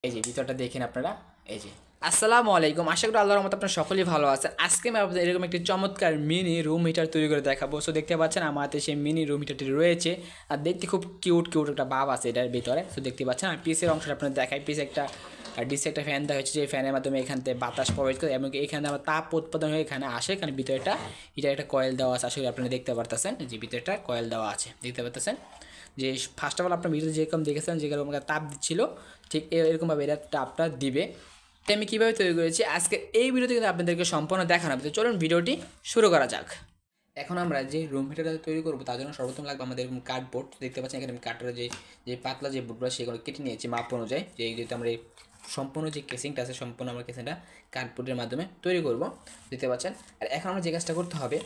এই যে ভিতরটা দেখেন আপনারা। এই যে আসসালামু আলাইকুম, আশা করি আল্লাহর রহমতে আপনারা সকলেই ভালো আছেন। আজকে আমি আপনাদের এরকম একটি চমৎকার মিনি রুম হিটার তৈরি করে দেখাবো। সো দেখতে পাচ্ছেন আমার হাতে সেই মিনি রুম হিটারটি রয়েছে, আর দেখতে খুব কিউট কিউট একটা ভাব আছে এটার ভিতরে। সো দেখতে পাচ্ছেন আর পিসের অংশটা আপনাদের দেখাই। পিসে একটা ডিসে একটা ফ্যান দেওয়া হচ্ছে, যে ফ্যানের মাধ্যমে এখান থেকে বাতাস প্রবেশ করে এবং এখানে আমার তাপ উৎপাদন হয়ে এখানে আসে। এখানে ভিতরে একটা হিটার একটা কয়েল দেওয়া আছে, আসলে আপনারা দেখতে পারতেছেন যে ভিতরে একটা কয়েল দেওয়া আছে, দেখতে পারতেছেন। যে ফার্স্ট অফ অল আপনার ভিডিওতে যেরকম দেখেছেন যেরকম তাপ দিচ্ছিল, ঠিক এরকমভাবে এটা তাপটা দিবে। আমি কীভাবে তৈরি করেছি আজকে এই ভিডিওতে কিন্তু আপনাদেরকে সম্পূর্ণ দেখানো হবে। তো চলুন ভিডিওটি শুরু করা যাক। এখন আমরা যে রুম হিটারটা তৈরি করবো তার জন্য সর্বপ্রথম লাগবে আমাদের এরকম কার্ডবোর্ড। দেখতে পাচ্ছেন এখানে আমি কাঠের যে পাতলা যে বোর্ডগুলো সেগুলো কেটে নিয়েছি মাপ অনুযায়ী। যে যেহেতু আমরা এই সম্পূর্ণ যে কেসিংটা আছে সম্পূর্ণ আমরা কেসিংটা কার্ডবোর্ডের মাধ্যমে তৈরি করব, দেখতে পাচ্ছেন। আর এখন আমরা যে কাজটা করতে হবে,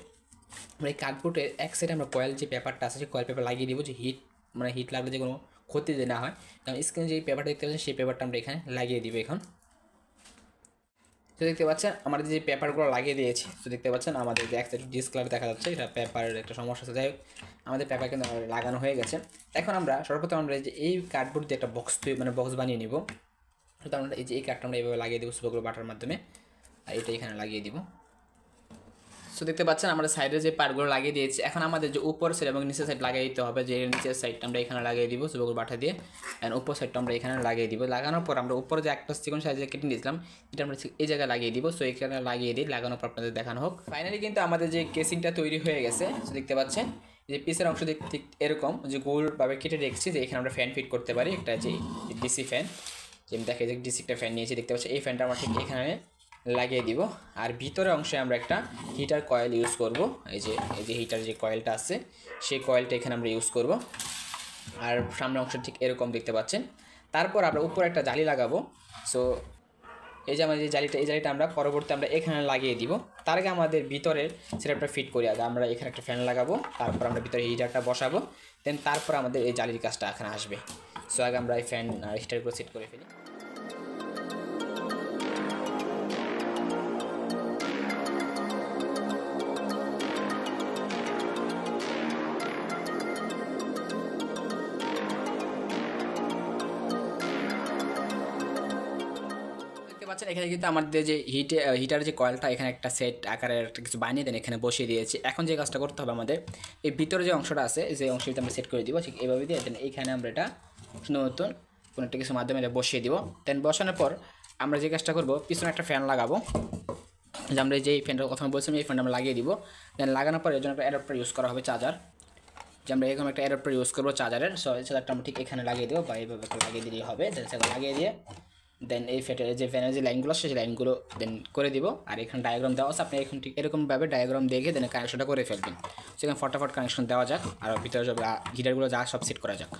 আমরা এই কার্ডবোর্ডের এক সাইডে আমরা কয়েল যে পেপারটা আছে সেই কয়েল পেপার লাগিয়ে দিব, যে হিট লাগলে যে কোনো ক্ষতি যে না হয়। কারণ স্ক্রিনে যে পেপারটা দেখতে পাচ্ছেন সেই পেপারটা আমরা এখানে লাগিয়ে দিব এখন। তো দেখতে পাচ্ছেন আমাদের যে পেপারগুলো লাগিয়ে দিয়েছি, তো দেখতে পাচ্ছেন আমাদের যে এক সাইড ডিসকালার দেখা যাচ্ছে, এটা পেপারের একটা সমস্যা আছে। যাই হোক আমাদের পেপার কিন্তু লাগানো হয়ে গেছে। এখন আমরা সর্বপ্রথম আমরা যে এই কার্ডবোর্ড দিয়ে একটা বক্স বানিয়ে নিব। তো আমরা এই যে এই কার্ডটা আমরা এইভাবে লাগিয়ে দেবো সুপারগুলো বাটার মাধ্যমে, আর এটা এখানে লাগিয়ে দিব। সো দেখতে পাচ্ছেন আমরা সাইডে যে পার্টগুলো লাগিয়ে দিয়েছি। এখন আমাদের যে উপর সাইড এবং নিচের সাইড লাগিয়ে দিতে হবে। যে নিচের সাইডটা আমরা এখানে লাগিয়ে দিব সুপারগুলো বাটা দিয়ে, অ্যান্ড উপর সাইডটা আমরা এখানে লাগিয়ে দিব। লাগানোর পর আমরা উপরে যে একটা চিকন সাইজে কেটে নিয়েছিলাম এটা আমরা এই জায়গায় লাগিয়ে দিব। সো এখানে লাগিয়ে দিই, লাগানোর পর আপনাদের দেখানো হোক। ফাইনালি কিন্তু আমাদের যে কেসিংটা তৈরি হয়ে গেছে। সো দেখতে পাচ্ছেন যে পিসের অংশ ঠিক এরকম যে গোলভাবে কেটে রেখেছি, যে এখানে আমরা ফ্যান ফিট করতে পারি একটা যে ডিসি ফ্যান। যে আমি দেখে যে ডিসি একটা ফ্যান নিয়েছি, দেখতে পাচ্ছি এই ফ্যানটা আমরা ঠিক এখানে লাগিয়ে দিব। আর ভিতরে অংশে আমরা একটা হিটার কয়েল ইউজ করব। এই যে হিটার যে কয়েলটা আছে সেই কয়েলটা এখানে আমরা ইউজ করব। আর সামনের অংশ ঠিক এরকম দেখতে পাচ্ছেন। তারপর আমরা উপরে একটা জালি লাগাবো। সো এই যে আমাদের যে জালিটা, এই জালিটা আমরা পরবর্তী আমরা এখানে লাগিয়ে দিব। তার আগে আমাদের ভিতরের সেটআপটা ফিট করি। আগে আমরা এখানে একটা ফ্যান লাগাবো, তারপর আমরা ভিতরে হিটারটা বসাবো, দেন তারপর আমাদের এই জালির কাজটা এখানে আসবে। সো আগে আমরা এই ফ্যান আর হিটারগুলো সেট করে ফেলি। দেখতে পাচ্ছেন এখানে কিন্তু আমাদের যে হিটার যে কয়েলটা এখানে একটা সেট আকারের একটা কিছু বানিয়ে দেন এখানে বসিয়ে দিয়েছি। এখন যে কাজটা করতে হবে আমাদের, এই ভিতরে যে অংশটা আছে যে অংশটা আমরা সেট করে দিব ঠিক এইভাবে দিয়ে, দেন এইখানে আমরা এটা নতুন কোনো একটা কিছু মাধ্যমে এটা বসিয়ে দিব। দেন বসানোর পর আমরা যে কাজটা করবো, পিছনে একটা ফ্যান লাগাবো। যে আমরা যেই ফ্যানটার কথা বলছিলাম এই ফ্যানটা আমরা লাগিয়ে দিব। দেন লাগানোর পর এর জন্য একটা অ্যাডাপ্টার ইউজ করা হবে, চার্জার। যে আমরা এরকম একটা অ্যাডাপ্টার ইউজ করবো চার্জারের। সো এই চার্জারটা আমরা ঠিক এখানে লাগিয়ে দেবো, বা এইভাবে লাগিয়ে দিলেই হবে। দেন সেটা লাগিয়ে দিয়ে দেন এই যে ফ্যানের যে লাইনগুলো আছে সেই লাইনগুলো দেন করে দিব। আর এখানে ডায়াগ্রাম দেওয়া আছে, আপনি এখন ঠিক এরকমভাবে ডায়াগ্রাম দেখে দেন কানেকশনটা করে ফেলবেন। সেখানে ফটাফট কানেকশন দেওয়া যাক, আর ভিতরে সব হিটারগুলো যা সব সেট করা যাক।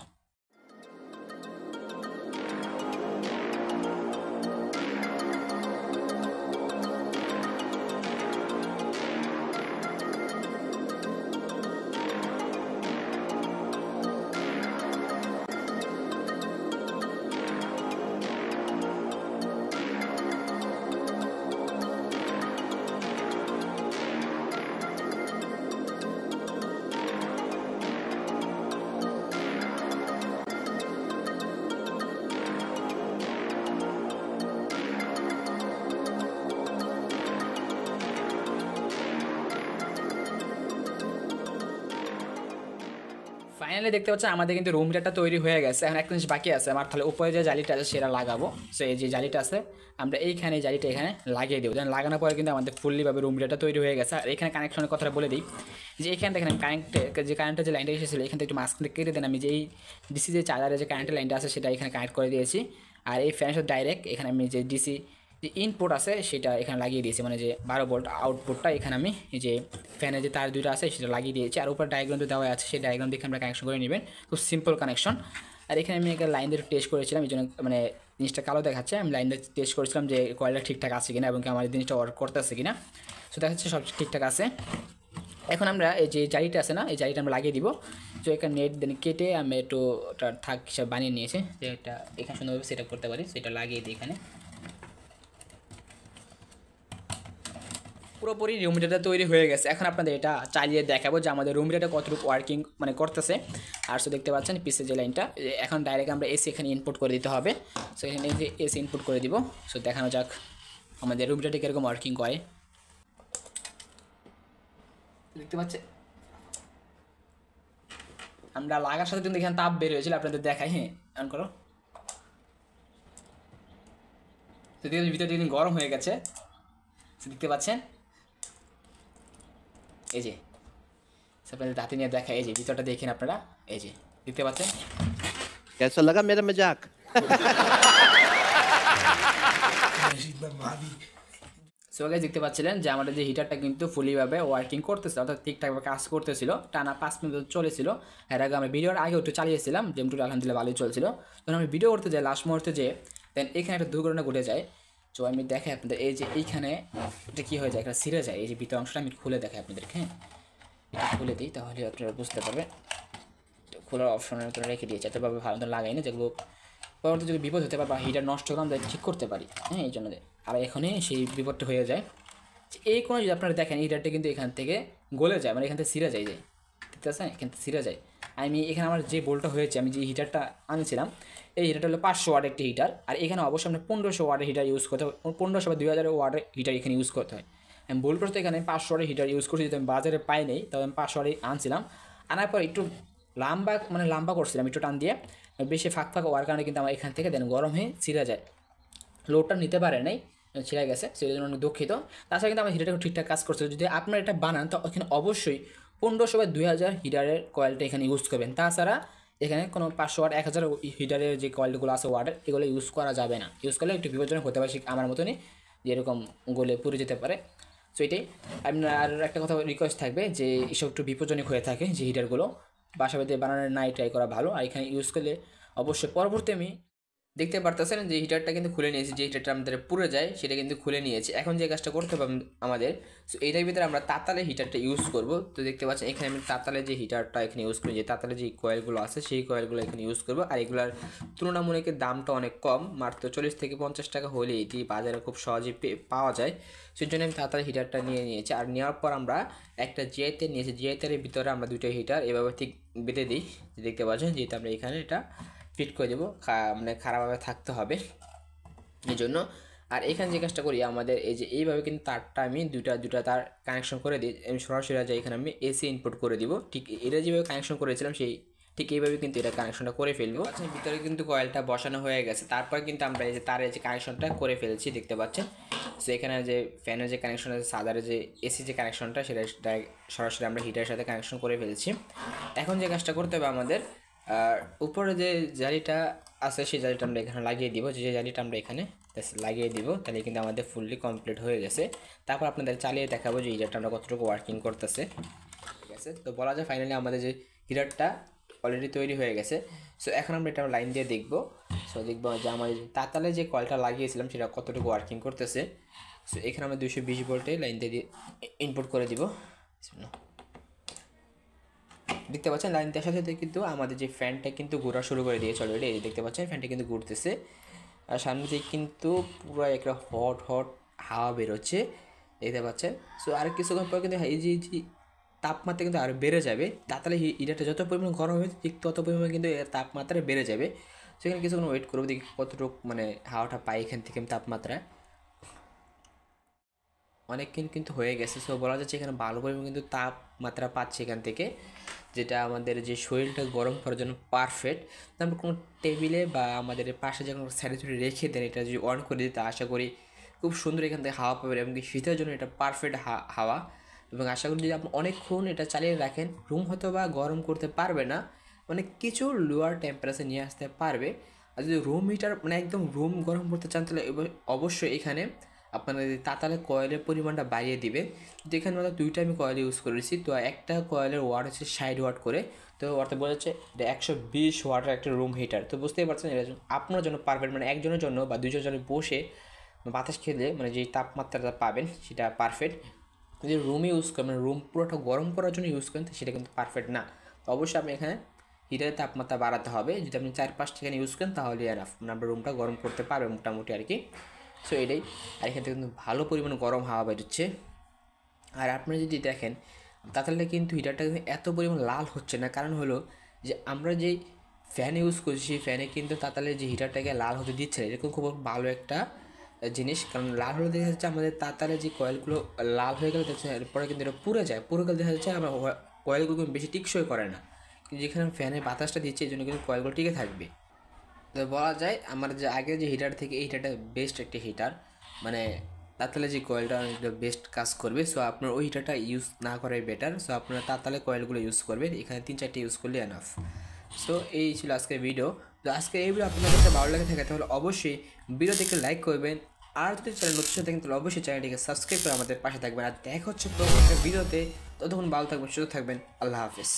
ফাইনালি দেখতে পাচ্ছেন আমাদের কিন্তু রুম হিটারটা তৈরি হয়ে গেছে। এখন একটা জিনিস বাকি আছে আমার, তাহলে উপরে যে জালিটা আছে সেটা লাগাবো। সো এই যে জালিটা আছে আমরা এইখানে জালিটা এখানে লাগিয়ে দেবো। দেন লাগানোর পরে কিন্তু আমাদের ফুললিভাবে রুম হিটারটা তৈরি হয়ে গেছে। আর এখানে কানেকশনের কথাটা বলে দিই, যে এখানে দেখেন কারেন্টের যে লাইনটা এসেছিলো এখান থেকে একটু মাঝখানে কেটে দেন আমি যে এই ডিসি যে চার্জারের যে কারেন্টের লাইনটা আছে সেটা এখানে কানেক্ট করে দিয়েছি। আর এই ফ্যানের সাথে ডাইরেক্ট এখানে আমি যে ডিসি যে ইনপুট আছে সেটা এখানে লাগিয়ে দিয়েছি, মানে যে 12 ভোল্ট আউটপুটটা এখানে আমি এই যে ফ্যানের যে তার দুটো আছে সেটা লাগিয়ে দিয়েছি। আর উপর ডায়াগ্রাম তো দেওয়া আছে, সেই ডায়াগ্রাম দেখে আমরা কানেকশন করে নেবেন, খুব সিম্পল কানেকশন। আর এখানে আমি একটা লাইন দিয়ে টেস্ট করেছিলাম, এই জন্য মানে জিনিসটা কালো দেখাচ্ছে। আমি লাইন দিয়ে টেস্ট করেছিলাম যে কয়েলটা ঠিকঠাক আছে কিনা এবং কি আমার জিনিসটা ওয়ার্ক করতেছে কিনা। সো দেখা যাচ্ছে সব ঠিকঠাক আছে। এখন আমরা এই যে জালিটা আছে না, এই জালিটা আমরা লাগিয়ে দিব। তো এখানে নেট দেন কেটে আমি একটু ওটা থাক হিসাবে বানিয়ে নিয়েছি, যে এটা এখানে সুন্দরভাবে সেট আপ করতে পারি। সেটা লাগিয়ে দিই এখানে। পুরোপুরি রুম হিটারটা তৈরি হয়ে গেছে। এখন আপনাদের এটা চালিয়ে দেখাবো যে আমাদের রুম হিটারটা কতটুকু ওয়ার্কিং মানে করতেছে। আর সো দেখতে পাচ্ছেন পিসে যে লাইনটা, এখন ডাইরেক্ট আমরা এসি এখানে ইনপুট করে দিতে হবে। সো এখানে এসি ইনপুট করে দিব। সো দেখানো যাক আমাদের রুম হিটারটা কীরকম ওয়ার্কিং করে। দেখতে পাচ্ছেন আমরা লাগার সাথে কিন্তু এখানে তাপ বের হয়েছিল, আপনাদের দেখাই। হ্যাঁ, অন করো। তো ভিতরে দিন গরম হয়ে গেছে, দেখতে পাচ্ছেন। এই যে আপনাদের দাঁতে নিয়ে দেখা, এই যে ভিতরটা দেখেন আপনারা, এই যে দেখতে পাচ্ছেন। कैसा लगा मेरा मजाक? সো গাইস দেখতে পাচ্ছিলেন যে আমাদের যে হিটারটা কিন্তু ফুলিভাবে ওয়ার্কিং করতেছে, অর্থাৎ ঠিকঠাকভাবে কাজ করতেছিল। টানা 5 মিনিট চলেছিল। এর আগে আমরা ভিডিওর আগে একটু চালিয়েছিলাম, যেমন আলহামদুলিল্লাহ ভালোই চলছিল। তখন আমি ভিডিও করতে যাই লাস্ট মুহূর্তে, যে দেন এখানে একটা দুর্ঘটনা ঘটে যায়। তো আমি দেখাই আপনাদের, এই যে এইখানে এটা কী হয়ে যায়, একটা ছিঁড়ে যায়। এই যে ভিতর অংশটা আমি খুলে দেখাই আপনাদেরকে। হ্যাঁ, এটা খুলে দিই তাহলে আপনারা বুঝতে পারবেন। খোলার অপশনের ভিতরে রেখে দিয়েছি, এতভাবে ভালো মতো লাগাই না, যেগুলো পরবর্তী যদি বিপদ হতে পারে বা হিটার নষ্ট হলে আমরা ঠিক করতে পারি। হ্যাঁ, এই জন্য। আর এখানে সেই বিপদটা হয়ে যায়। এই কোনো যদি আপনারা দেখেন হিটারটা কিন্তু এখান থেকে গলে যায়, মানে এখান থেকে ছিঁড়ে যায়, যে দেখতে পাচ্ছেন এখান থেকে ছিঁড়ে যায়। আমি এখানে আমার যে বোল্টটা হয়েছে, আমি যে হিটারটা আনিছিলাম, এই হিটারটা হলো 500 ওয়াটের একটি হিটার। আর এখানে অবশ্যই আমরা 1500 ওয়াটের হিটার ইউজ করতে হবে, 1500 বা 2000 ওয়াটের হিটার এখানে ইউজ করতে হয়। আমি বোল্ট করতে এখানে 500 ওয়াটের হিটার ইউজ করছি, যদি আমি বাজারে পাই নেই তবে আমি 500 ওয়াটের আনছিলাম। আনার পর একটু লম্বা করছিলাম একটু টান দিয়ে, বেশি ফাঁক হওয়ার কারণে কিন্তু আমার এখান থেকে দেন গরম হয়ে ছিঁড়ে যায়, লোডটা নিতে পারে নাই, ছিঁড়ে গেছে। সেই জন্য অনেক দুঃখিত। তাছাড়া কিন্তু আমার হিটারটা ঠিকঠাক কাজ করছে। যদি আপনারা এটা বানান তো এখানে অবশ্যই 1500 বা 2000 হিটারের কয়েলটা এখানে ইউজ করবেন। তাছাড়া এখানে কোনো 500 ওয়াট 1000 হিটারের যে কয়েলগুলো আছে ওয়াটের, এগুলো ইউজ করা যাবে না। ইউজ করলে একটু বিপজ্জনক হতে পারে, আমার মতনই যেরকম গলে পুড়ে যেতে পারে। সো এটাই। আপনার আর একটা কথা রিকোয়েস্ট থাকবে যে এসব একটু বিপজ্জনক হয়ে থাকে যে হিটারগুলো, বাসাবাড়িতে বানানোর নাই ট্রাই করা ভালো। আর এখানে ইউজ করলে অবশ্যই পরবর্তী আমি দেখতে পারতেছেন যে হিটারটা কিন্তু খুলে নিয়েছি, যে হিটারটা আমাদের পুড়ে যায় সেটা কিন্তু খুলে নিয়েছি। এখন যে কাজটা করতে হবে আমাদের, সো এইটার ভিতরে আমরা তাতালে হিটারটা ইউজ করব। তো দেখতে পাচ্ছেন এখানে আমি তাতালে যে হিটারটা এখানে ইউজ করি, যে তাতালে যে কয়েলগুলো আছে সেই কয়েলগুলো এখানে ইউজ করব। আর এগুলার তুলনামূলক দামটা অনেক কম, মাত্র 40 থেকে 50 টাকা হলে এটি বাজারে খুব সহজেই পাওয়া যায়। সেই জন্য আমি তাতালে হিটারটা নিয়ে নিয়েছি। আর নেওয়ার পর আমরা একটা জিআইতে নিয়েছি, জিআইতের ভিতরে আমরা দুটো হিটার এভাবে ঠিক বেঁধে দিই, দেখতে পাচ্ছেন। যেহেতু আমরা এখানে এটা ফিট করে দেবো, মানে খারাপভাবে থাকতে হবে এই জন্য। আর এখানে যে কাজটা করি আমাদের, এই যে এইভাবে কিন্তু তারটা আমি দুটা তার কানেকশন করে দিই। আমি সরাসরি যাই এখানে আমি এসি ইনপুট করে দিব। ঠিক এটা যেভাবে কানেকশন করেছিলাম সেই ঠিক এইভাবে কিন্তু এটা কানেকশনটা করে ফেলবো। আচ্ছা, ভিতরে কিন্তু কয়েলটা বসানো হয়ে গেছে। তারপর কিন্তু আমরা এই যে তারের যে কানেকশনটা করে ফেলছি, দেখতে পাচ্ছেন। সো এখানে যে ফ্যানের যে কানেকশন আছে, সাদারের যে এসি যে কানেকশনটা, সেটা সরাসরি আমরা হিটারের সাথে কানেকশন করে ফেলছি। এখন যে কাজটা করতে হবে আমাদের, আর উপরে যে জালিটা আছে সেই জালিটা আমরা এখানে লাগিয়ে দিব, যে জালিটা আমরা এখানে লাগিয়ে দিব, তাহলে কিন্তু আমাদের ফুললি কমপ্লিট হয়ে গেছে। তারপর আপনাদের চালিয়ে দেখাবো যে হিটারটা আমরা কতটুকু ওয়ার্কিং করতেছে। ঠিক আছে, তো বলা যায় ফাইনালি আমাদের যে হিটারটা অলরেডি তৈরি হয়ে গেছে। সো এখন আমরা এটা লাইন দিয়ে দেখবো। সো দেখবো যে আমাদের তাতালে যে কয়েলটা লাগিয়েছিলাম সেটা কতটুকু ওয়ার্কিং করতেছে। সো এখানে আমরা 220 ভোল্টে লাইন দিয়ে ইনপুট করে দিব। দেখতে পাচ্ছেন লাইন দেওয়ার সাথে সাথে কিন্তু আমাদের যে ফ্যানটা কিন্তু ঘোরা শুরু করে দিয়েছে অলরেডি। এই দেখতে পাচ্ছেন ফ্যানটা কিন্তু ঘুরতেছে, আর সামনে থেকে কিন্তু পুরো একটা হট হাওয়া বেরোচ্ছে, দেখতে পাচ্ছেন। সো আর কিছুক্ষণ পর কিন্তু এই যে তাপমাত্রা কিন্তু আরও বেড়ে যাবে। তাহলে হিটারটা যত পরিমাণ গরম হবে ঠিক তত পরিমাণ কিন্তু এর তাপমাত্রা বেড়ে যাবে। সেখানে কিছুক্ষণ ওয়েট করবো, দেখি কতটুকু মানে হাওয়াটা পাই এখান থেকে তাপমাত্রা। অনেকক্ষণ কিন্তু হয়ে গেছে। সো বলা যাচ্ছে এখানে ভালো পরিমাণ কিন্তু তাপমাত্রা পাচ্ছে এখান থেকে, যেটা আমাদের যে শরীরটা গরম করার জন্য পারফেক্ট। তারপর কোনো টেবিলে বা আমাদের পাশে যখন সাইডে যদি রেখে দেন, এটা যদি অন করে দিতে আশা করি খুব সুন্দর এখান থেকে হাওয়া পাবেন, এবং শীতের জন্য এটা পারফেক্ট হাওয়া। এবং আশা করি যদি আপনি অনেকক্ষণ এটা চালিয়ে রাখেন, রুম হয়তো বা গরম করতে পারবে না, মানে কিছু লোয়ার টেম্পারেচার নিয়ে আসতে পারবে। আর যদি রুম হিটার মানে একদম রুম গরম করতে চান, তাহলে অবশ্যই এখানে আপনাদের তাতালে কয়েলের পরিমাণটা বাড়িয়ে দিবে। তো এখানে মাত্র 2টা আমি কয়েল ইউজ করেছি। তো একটা কয়েলের ওয়াট হচ্ছে 60 ওয়াট করে। তো অর্থাৎ বোঝা যাচ্ছে এটা 120 ওয়াটের একটা রুম হিটার। তো বুঝতেই পারছেন এটা আপনার জন্য পারফেক্ট, মানে একজনের জন্য বা দুজনের জন্য বসে বাতাস খেলে মানে যেই তাপমাত্রাটা পাবেন সেটা পারফেক্ট। যদি রুম ইউজ করেন, মানে রুম পুরোটা গরম করার জন্য ইউজ করেন, সেটা কিন্তু পারফেক্ট না। তো অবশ্যই আপনি এখানে হিটারের তাপমাত্রা বাড়াতে হবে। যদি আপনি 4-5 সেকেন্ড ইউজ করেন তাহলে এনাফ, মানে আপনার রুমটা গরম করতে পারবে মোটামুটি আর কি। সো এটাই। আর এখান থেকে কিন্তু ভালো পরিমাণে গরম হাওয়া বেরোচ্ছে। আর আপনি যদি দেখেন তাহলে কিন্তু হিটারটা কিন্তু এত পরিমাণ লাল হচ্ছে না, কারণ হলো যে আমরা যেই ফ্যান ইউজ করছি সেই ফ্যানে কিন্তু তাতালে যে হিটারটাকে লাল হতে দিচ্ছে না, এরকম খুব ভালো একটা জিনিস। কারণ লাল হলে দেখা যাচ্ছে আমাদের তাতালে যে কয়েলগুলো লাল হয়ে গেলে দেখছে এরপরে কিন্তু এটা পুড়ে যায়, পুরো গেলে দেখা যাচ্ছে আমরা কয়েলগুলো কিন্তু বেশি টিকসই করে না। কিন্তু যেখানে ফ্যানের বাতাসটা দিচ্ছে এই জন্য কিন্তু কয়েলগুলো টিকে থাকবে। তো বলা যায় আমার যে আগের যে হিটার থেকে এই হিটারটা বেস্ট একটা হিটার, মানে তাতালে যে কয়েলটা অনেকটা বেস্ট কাজ করবে। সো আপনার ওই হিটারটা ইউজ না করাই বেটার। সো আপনারা তাতালে কয়েলগুলো ইউজ করবেন, এখানে 3-4টি ইউজ করলে এনাফ। সো এই ছিল আজকের ভিডিও। তো আজকে এই ভিডিও আপনাদের কাছে ভালো লাগে থাকে তাহলে অবশ্যই ভিডিওতে একটু লাইক করবেন, আর যদি চ্যানেল নতুন থাকেন তাহলে অবশ্যই চ্যানেলটিকে সাবস্ক্রাইব করে আমাদের পাশে থাকবেন। আর দেখা হচ্ছে পরবর্তী ভিডিওতে, ততক্ষণ ভালো থাকবেন, সুস্থ থাকবেন, আল্লাহ হাফিজ।